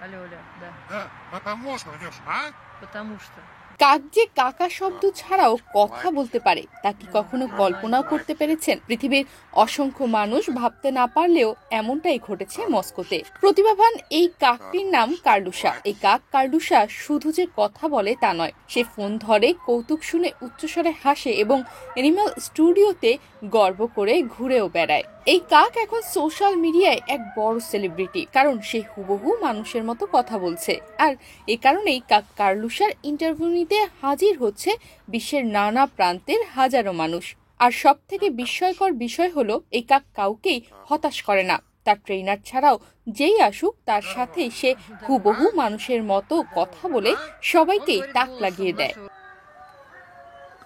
Алло, алло, да. Да, потому что, Илюш, а? Потому что. কাক যে কাকা শব্দ ছাড়াও কথা বলতে পারে তা কি কখনো কল্পনাও করতে পেরেছেন? পৃথিবীর অসংখ্য মানুষ ভাবতে না পারলেও এমনটাই ঘটেছে মস্কোতে। প্রতিভাবান এই কাকটির নাম কার্লুসা। এই কাক কার্লুসা শুধু যে কথা বলে তা নয়, সে ফোন ধরে, কৌতুক শুনে উচ্চস্বরে হাসে এবং অ্যানিমাল স্টুডিওতে গর্ব করে ঘুরেও বেড়ায়। এই কাক এখন সোশ্যাল মিডিয়ায় এক বড় সেলিব্রিটি, কারণ সে হুবহু মানুষের মতো কথা বলছে। আর এ কারণেই কাক কার্লুসার ইন্টারভিউ নিতে হাজির হচ্ছে বিশ্বের নানা প্রান্তের হাজারো মানুষ। আর সব থেকে বিস্ময়কর বিষয় হলো, এই কাক কাউকেই হতাশ করে না। তার ট্রেনার ছাড়াও যেই আসুক তার সাথেই সে হুবহু মানুষের মতো কথা বলে সবাইকেই তাক লাগিয়ে দেয়।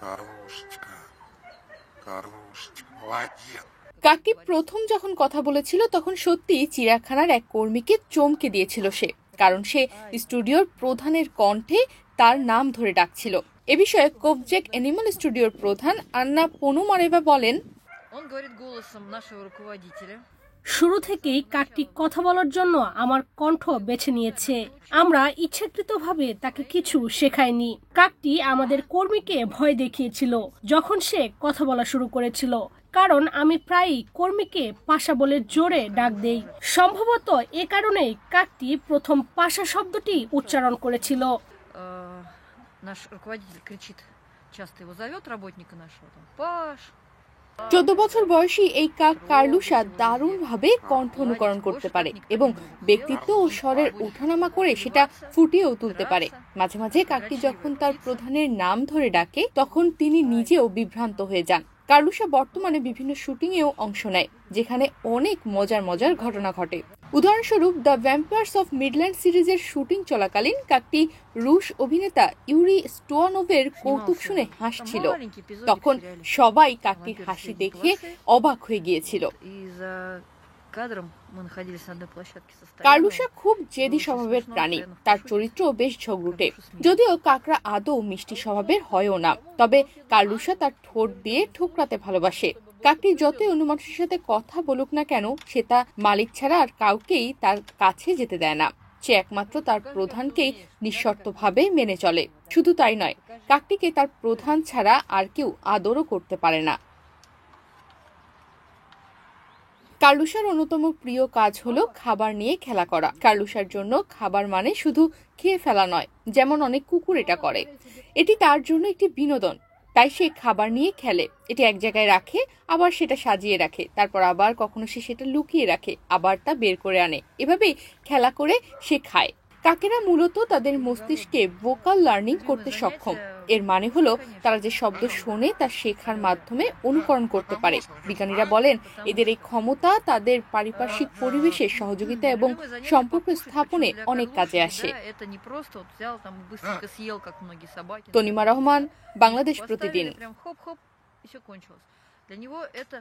Карлушечка, Карлушечка, молодец. কাকটি প্রথম যখন কথা বলেছিল তখন সত্যি চিড়িয়াখানার এক কর্মীকে চমকে দিয়েছিল সে, কারণ সে স্টুডিওর প্রধানের কণ্ঠে তার নাম ধরে ডাকছিল। এ বিষয়ে কোভজেক অ্যানিমাল স্টুডিওর প্রধান আন্না পোনোমারেভা বলেন, Он говорит голосом нашего руководителя. শুরু থেকেই কাকটি কথা বলার জন্য আমার কণ্ঠ বেছে নিয়েছে। আমরা ইচ্ছাকৃতভাবে তাকে কিছু শেখাইনি। কাকটি আমাদের কর্মীকে ভয় দেখিয়েছিল যখন সে কথা বলা শুরু করেছিল, কারণ আমি প্রায়ই কর্মীকে পাশা বলে জোরে ডাক দেই। সম্ভবত এ কারণেই কাকটি প্রথম পাশা শব্দটি উচ্চারণ করেছিল। Наш руководитель кричит, часто его зовет работника нашего, там, Паш. 14 বছর বয়সী এই কাক কার্লুসা দারুণভাবে কণ্ঠ অনুকরণ করতে পারে এবং ব্যক্তিত্ব ও স্বরের ওঠানামা করে সেটা ফুটিয়েও তুলতে পারে। মাঝে মাঝে কাকটি যখন তার প্রধানের নাম ধরে ডাকে তখন তিনি নিজেও বিভ্রান্ত হয়ে যান। কার্লুসা বর্তমানে বিভিন্ন শুটিংয়েও অংশ নেয়, যেখানে অনেক মজার মজার ঘটনা ঘটে। উদাহরণস্বরূপ দ্য ভ্যাম্পায়ার্স অফ মিডল্যান্ড সিরিজের শুটিং চলাকালীন কাকটি রুশ অভিনেতা ইউরি স্টোয়ানোভের কৌতুক শুনে হাসছিল। তখন সবাই কাকটির হাসি দেখে অবাক হয়ে গিয়েছিল। কার্লুসা খুব জেদি স্বভাবের প্রাণী, তার চরিত্র বেশ ঝগড়ুটে। যদিও কাকরা আদৌ মিষ্টি স্বভাবের হয়ও না, তবে কার্লুসা তার ঠোঁট দিয়ে ঠোকরাতে ভালোবাসে। কাকটি যতই অন্য মানুষের সাথে কথা বলুক না কেন, সে তা মালিক ছাড়া আর কাউকেই তার কাছে যেতে দেয় না। সে একমাত্র তার প্রধানকেই নিঃশর্তভাবে মেনে চলে। শুধু তাই নয়, কাকটিকে তার প্রধান ছাড়া আর কেউ আদরও করতে পারে না। কার্লুসার অন্যতম প্রিয় কাজ হলো খাবার নিয়ে খেলা করা। কার্লুসার জন্য খাবার মানে শুধু খেয়ে ফেলা নয়, যেমন অনেক কুকুর এটা করে। এটি তার জন্য একটি বিনোদন। তাই সে খাবার নিয়ে খেলে, এটি এক জায়গায় রাখে, আবার সেটা সাজিয়ে রাখে, তারপর আবার কখনো সে সেটা লুকিয়ে রাখে, আবার তা বের করে আনে। এভাবেই খেলা করে সে খায়। কাকেরা মূলত তাদের মস্তিষ্কে ভোকাল লার্নিং করতে সক্ষম। এর মানে হলো তারা যে শব্দ শোনে তা শেখার মাধ্যমে অনুকরণ করতে পারে। বিজ্ঞানীরা বলেন, এদের এই ক্ষমতা তাদের পারিপার্শ্বিক পরিবেশের সহযোগিতা এবং সম্পর্ক স্থাপনে অনেক কাজে আসে। তনিমা রহমান, বাংলাদেশ প্রতিদিন। Для него это